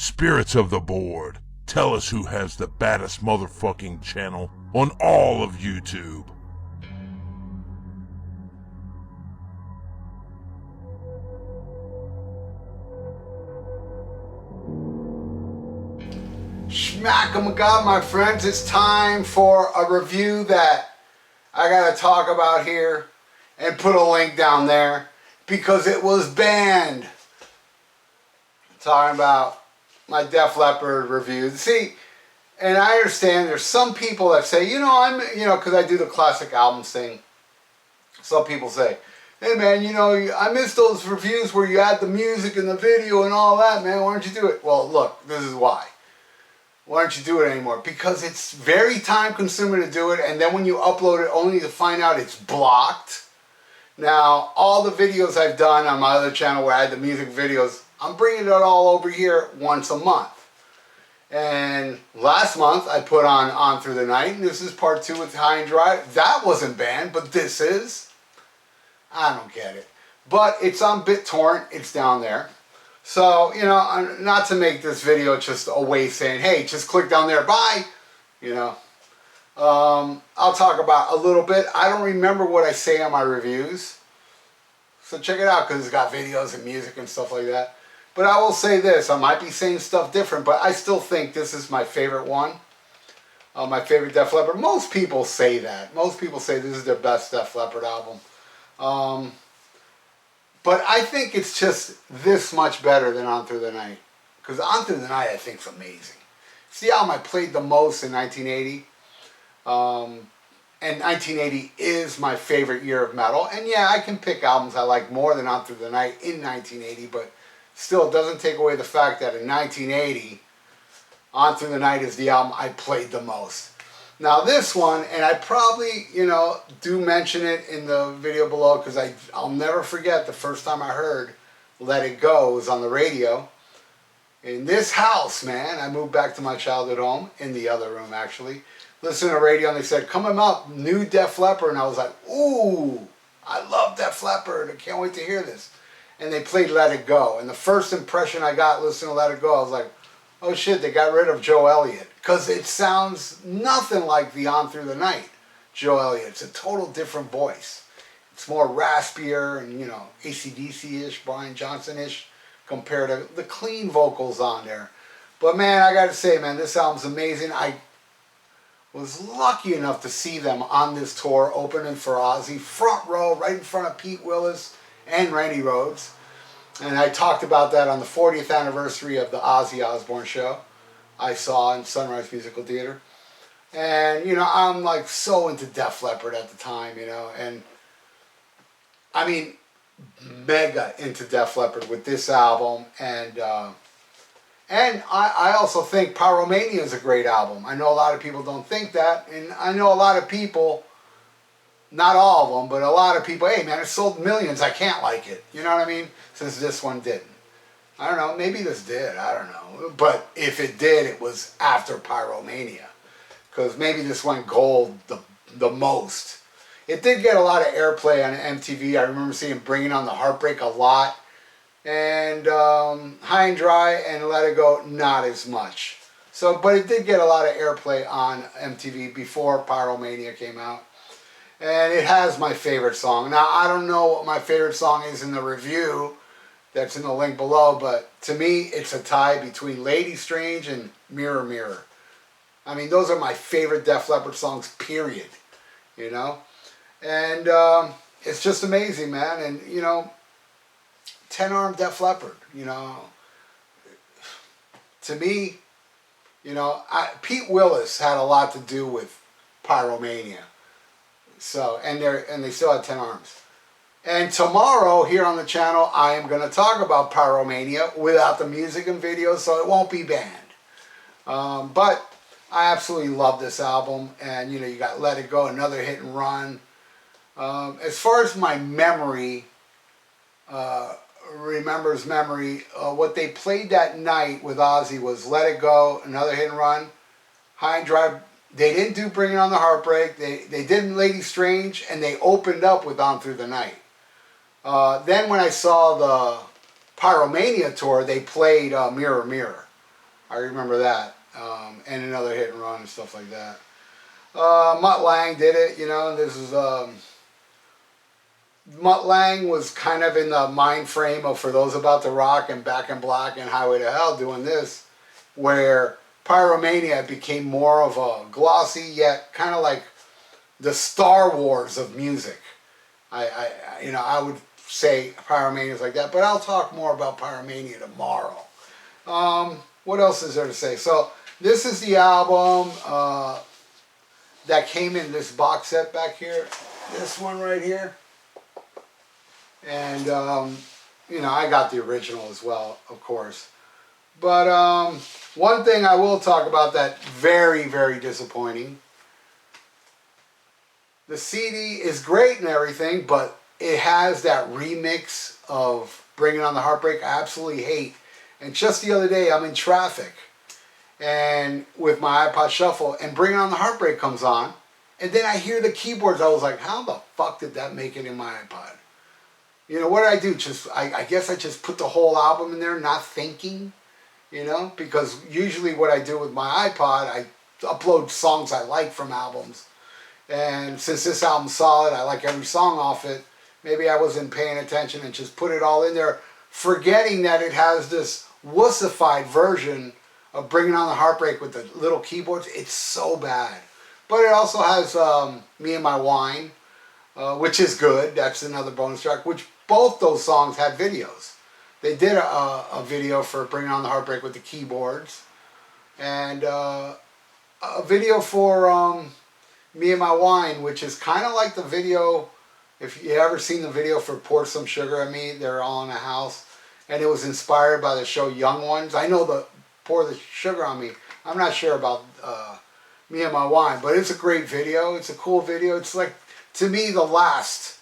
Spirits of the board, tell us who has the baddest motherfucking channel on all of YouTube. SHMACKEMAGOB, my friends, it's time for a review that I gotta talk about here and put a link down there because it was banned. Talking about my Def Leppard review. See, and I understand there's some people that say, because I do the classic albums thing. Some people say, hey man, I miss those reviews where you add the music and the video and all that, man. Why don't you do it? Well, look, this is why. Why don't you do it anymore? Because it's very time consuming to do it, and then when you upload it only to find out it's blocked. Now, all the videos I've done on my other channel where I had the music videos, I'm bringing it all over here once a month. And last month I put on Through the Night, and this is part 2 with High and Dry. That wasn't banned, but this is. I don't get it. But it's on BitTorrent, it's down there. So, not to make this video just a way saying, hey, just click down there, bye. I'll talk about a little bit. I don't remember what I say on my reviews. So check it out because it's got videos and music and stuff like that. But I will say this, I might be saying stuff different, but I still think this is my favorite one. My favorite Def Leppard. Most people say that. Most people say this is their best Def Leppard album. But I think it's just this much better than On Through the Night. Because On Through the Night I think is amazing. It's the album I played the most in 1980. And 1980 is my favorite year of metal. And yeah, I can pick albums I like more than On Through the Night in 1980. But still, it doesn't take away the fact that in 1980, On Through the Night is the album I played the most. Now this one, and I probably, do mention it in the video below because I'll never forget the first time I heard Let It Go was on the radio. In this house, man, I moved back to my childhood home, in the other room actually. Listened to the radio and they said, coming up, new Def Leppard. And I was like, ooh, I love Def Leppard. I can't wait to hear this. And they played Let It Go. And the first impression I got listening to Let It Go, I was like, oh shit, they got rid of Joe Elliott. Because it sounds nothing like the On Through the Night Joe Elliott. It's a total different voice. It's more raspier and, AC/DC-ish, Brian Johnson-ish compared to the clean vocals on there. But man, I gotta say, man, this album's amazing. I was lucky enough to see them on this tour opening for Ozzy. Front row, right in front of Pete Willis and Randy Rhoads. And I talked about that on the 40th anniversary of the Ozzy Osbourne show I saw in Sunrise Musical Theater. And, I'm like so into Def Leppard at the time, and I mean, mega into Def Leppard with this album. And I also think Pyromania is a great album. I know a lot of people don't think that, and I know a lot of people, not all of them, but a lot of people, hey man, it sold millions, I can't like it. You know what I mean? Since this one didn't. I don't know, maybe this did, I don't know. But if it did, it was after Pyromania. Because maybe this went gold the most. It did get a lot of airplay on MTV. I remember seeing Bringing on the Heartbreak a lot. And High and Dry and Let It Go, not as much. But it did get a lot of airplay on MTV before Pyromania came out. And it has my favorite song. Now, I don't know what my favorite song is in the review that's in the link below, but to me, it's a tie between Lady Strange and Mirror Mirror. I mean, those are my favorite Def Leppard songs, period. And it's just amazing, man. And, 10-arm Def Leppard, To me, Pete Willis had a lot to do with Pyromania. So, and they still had 10 arms. And tomorrow here on the channel, I am going to talk about Pyromania without the music and video, so it won't be banned. But I absolutely love this album. And, you got Let It Go, another hit and run. As far as my memory, remembers memory, what they played that night with Ozzy was Let It Go, another hit and run, High and Dry. They didn't do Bringing on the Heartbreak. They did Lady Strange, and they opened up with On Through the Night. Then when I saw the Pyromania tour, they played Mirror Mirror. I remember that. And another Hit and Run and stuff like that. Mutt Lange did it, you know. This is Mutt Lange was kind of in the mind frame of For Those About to Rock and Back in Black and Highway to Hell doing this, where Pyromania became more of a glossy yet kind of like the Star Wars of music. I would say Pyromania is like that, but I'll talk more about Pyromania tomorrow. What else is there to say? So this is the album that came in this box set back here. This one right here. And, I got the original as well, of course. But one thing I will talk about that very, very disappointing. The CD is great and everything, but it has that remix of Bringing on the Heartbreak I absolutely hate. And just the other day, I'm in traffic and with my iPod Shuffle, and Bringing on the Heartbreak comes on, and then I hear the keyboards. I was like, how the fuck did that make it in my iPod? You know, what did I do? I guess I just put the whole album in there, not thinking, because usually what I do with my iPod, I upload songs I like from albums. And since this album's solid, I like every song off it, maybe I wasn't paying attention and just put it all in there, forgetting that it has this wussified version of Bringing on the Heartbreak with the little keyboards. It's so bad. But it also has Me and My Wine, which is good. That's another bonus track, which both those songs had videos. They did a video for Bringing on the Heartbreak with the keyboards, and a video for Me and My Wine, which is kind of like the video, if you ever seen the video for Pour Some Sugar on Me. They're all in a house, and it was inspired by the show Young Ones. I know the Pour the Sugar on Me. I'm not sure about Me and My Wine, but it's a great video. It's a cool video. It's like, to me, the last,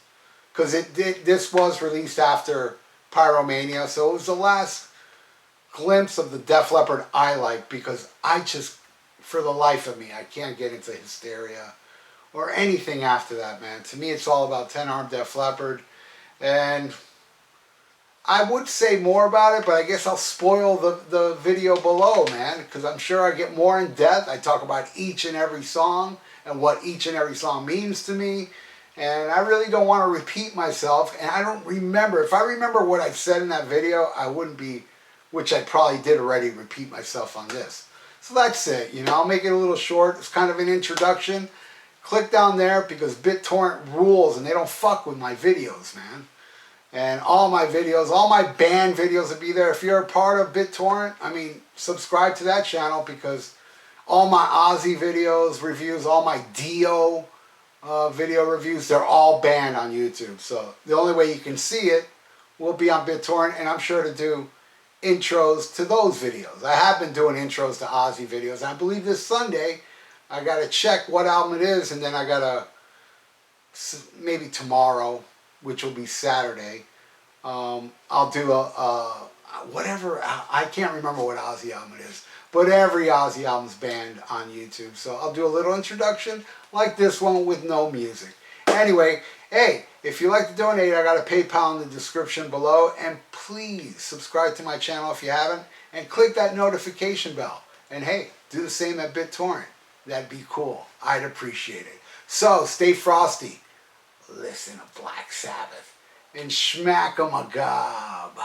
because this was released after Pyromania, so it was the last glimpse of the Def Leppard I like, because I just, for the life of me, I can't get into Hysteria or anything after that, man. To me, it's all about 10 Armed Def Leppard, and I would say more about it, but I guess I'll spoil the video below, man, because I'm sure I get more in depth. I talk about each and every song and what each and every song means to me. And I really don't want to repeat myself. And I don't remember. If I remember what I said in that video, I wouldn't be, which I probably did already, repeat myself on this. So that's it. I'll make it a little short. It's kind of an introduction. Click down there because BitTorrent rules and they don't fuck with my videos, man. And all my videos, all my band videos will be there. If you're a part of BitTorrent, subscribe to that channel, because all my Ozzy videos, reviews, all my Dio video reviews, they're all banned on YouTube. So the only way you can see it will be on BitTorrent, and I'm sure to do intros to those videos. I have been doing intros to Ozzy videos. I believe this Sunday I got to check what album it is, and then I got to, maybe tomorrow, which will be Saturday, I'll do whatever, I can't remember what Ozzy album it is, but every Ozzy album's banned on YouTube. So I'll do a little introduction like this one with no music. Anyway, hey, if you like to donate, I got a PayPal in the description below, and please subscribe to my channel if you haven't, and click that notification bell. And hey, do the same at BitTorrent. That'd be cool. I'd appreciate it. So stay frosty. Listen to Black Sabbath and SHMACKEMAGOB.